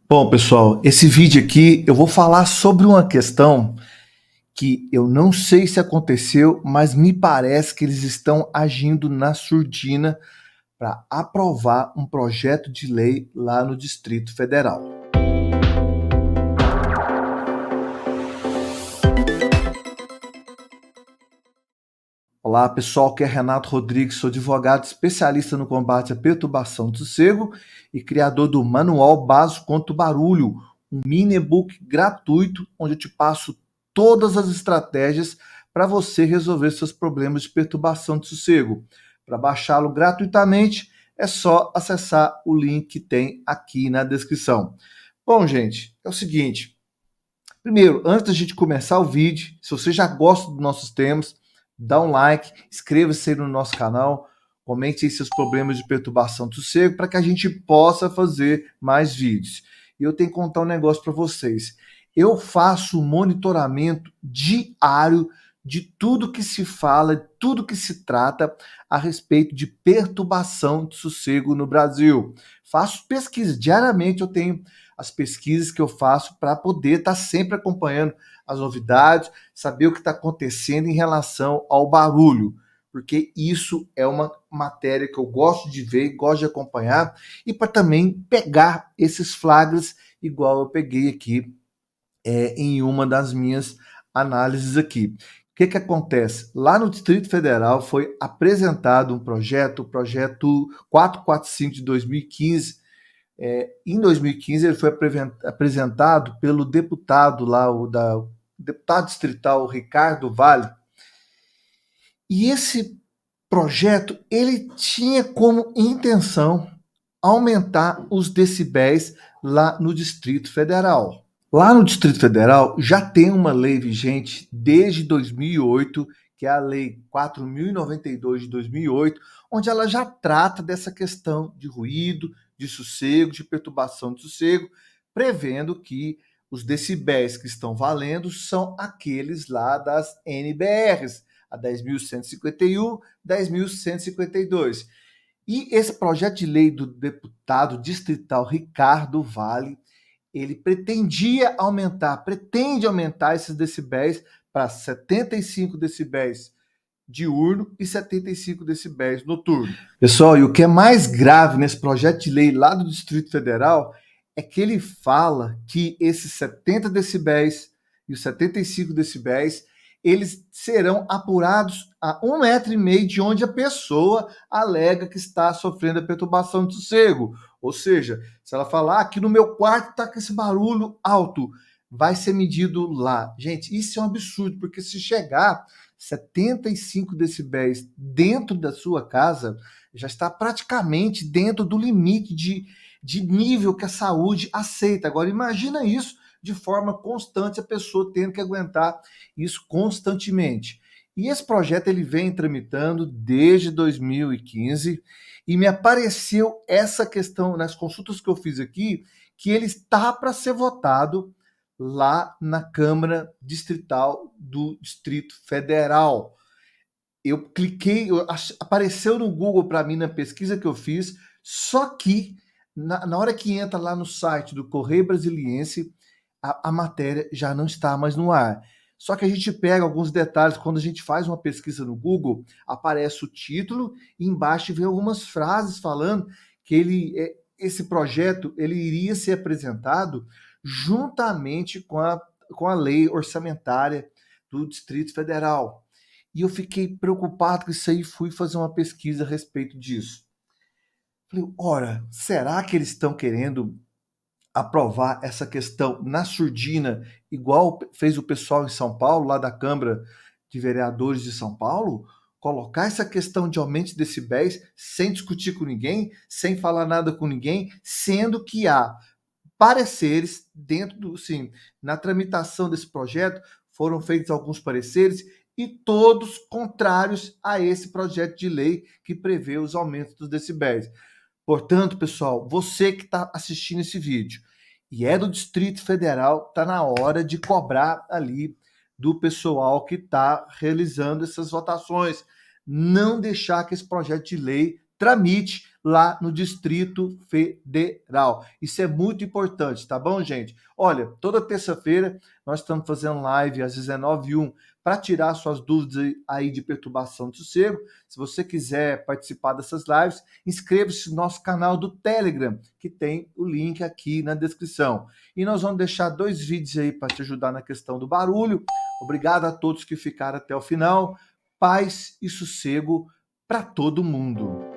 Bom, pessoal, esse vídeo aqui eu vou falar sobre uma questão que eu não sei se aconteceu, mas me parece que eles estão agindo na surdina para aprovar um projeto de lei lá no Distrito Federal. Olá, pessoal, aqui é Renato Rodrigues, sou advogado especialista no combate à perturbação do sossego e criador do Manual Básico contra o Barulho, um mini e-book gratuito onde eu te passo todas as estratégias para você resolver seus problemas de perturbação de sossego. Para baixá-lo gratuitamente, é só acessar o link que tem aqui na descrição. Bom, gente, é o seguinte. Primeiro, antes da gente começar o vídeo, se você já gosta dos nossos temas, dá um like, inscreva-se aí no nosso canal, comente aí seus problemas de perturbação do sossego para que a gente possa fazer mais vídeos. E eu tenho que contar um negócio para vocês. Eu faço monitoramento diário de tudo que se fala, tudo que se trata a respeito de perturbação de sossego no Brasil. Faço pesquisa, diariamente eu tenho as pesquisas que eu faço para poder estar sempre acompanhando as novidades, saber o que está acontecendo em relação ao barulho, porque isso é uma matéria que eu gosto de ver, gosto de acompanhar, e para também pegar esses flagras, igual eu peguei aqui em uma das minhas análises aqui. O que que acontece? Lá no Distrito Federal foi apresentado um projeto, o projeto 445 de 2015. Em 2015 ele foi apresentado pelo deputado lá, o deputado distrital Ricardo Vale, e esse projeto ele tinha como intenção aumentar os decibéis lá no Distrito Federal. Lá no Distrito Federal já tem uma lei vigente desde 2008, que é a Lei 4.092 de 2008, onde ela já trata dessa questão de ruído, de sossego, de perturbação de sossego, prevendo que os decibéis que estão valendo são aqueles lá das NBRs, a 10.151, 10.152. E esse projeto de lei do deputado distrital Ricardo Vale, ele pretende aumentar esses decibéis para 75 decibéis diurno e 75 decibéis noturno. Pessoal, e o que é mais grave nesse projeto de lei lá do Distrito Federal é que ele fala que esses 70 decibéis e os 75 decibéis eles serão apurados a 1,5 metro de onde a pessoa alega que está sofrendo a perturbação de sossego. Ou seja, se ela falar que no meu quarto está com esse barulho alto, vai ser medido lá. Gente, isso é um absurdo, porque se chegar 75 decibéis dentro da sua casa, já está praticamente dentro do limite de nível que a saúde aceita. Agora, imagina isso de forma constante, a pessoa tendo que aguentar isso constantemente. E esse projeto ele vem tramitando desde 2015 e me apareceu essa questão nas consultas que eu fiz aqui, que ele está para ser votado lá na Câmara Distrital do Distrito Federal. Eu cliquei, apareceu no Google para mim na pesquisa que eu fiz, só que na hora que entra lá no site do Correio Brasiliense, a matéria já não está mais no ar. Só que a gente pega alguns detalhes, quando a gente faz uma pesquisa no Google, aparece o título e embaixo vem algumas frases falando que esse projeto ele iria ser apresentado juntamente com a lei orçamentária do Distrito Federal. E eu fiquei preocupado com isso aí, fui fazer uma pesquisa a respeito disso. Falei, ora, será que eles estão querendo aprovar essa questão na surdina, igual fez o pessoal em São Paulo, lá da Câmara de Vereadores de São Paulo? Colocar essa questão de aumento de decibéis sem discutir com ninguém, sem falar nada com ninguém, sendo que há pareceres dentro do, sim, na tramitação desse projeto foram feitos alguns pareceres e todos contrários a esse projeto de lei que prevê os aumentos dos decibéis. Portanto, pessoal, você que está assistindo esse vídeo e é do Distrito Federal, está na hora de cobrar ali do pessoal que está realizando essas votações. Não deixar que esse projeto de lei tramite lá no Distrito Federal. Isso é muito importante, tá bom, gente? Olha, toda terça-feira nós estamos fazendo live às 19h01 para tirar suas dúvidas aí de perturbação de sossego. Se você quiser participar dessas lives, inscreva-se no nosso canal do Telegram, que tem o link aqui na descrição. E nós vamos deixar 2 vídeos aí para te ajudar na questão do barulho. Obrigado a todos que ficaram até o final. Paz e sossego para todo mundo.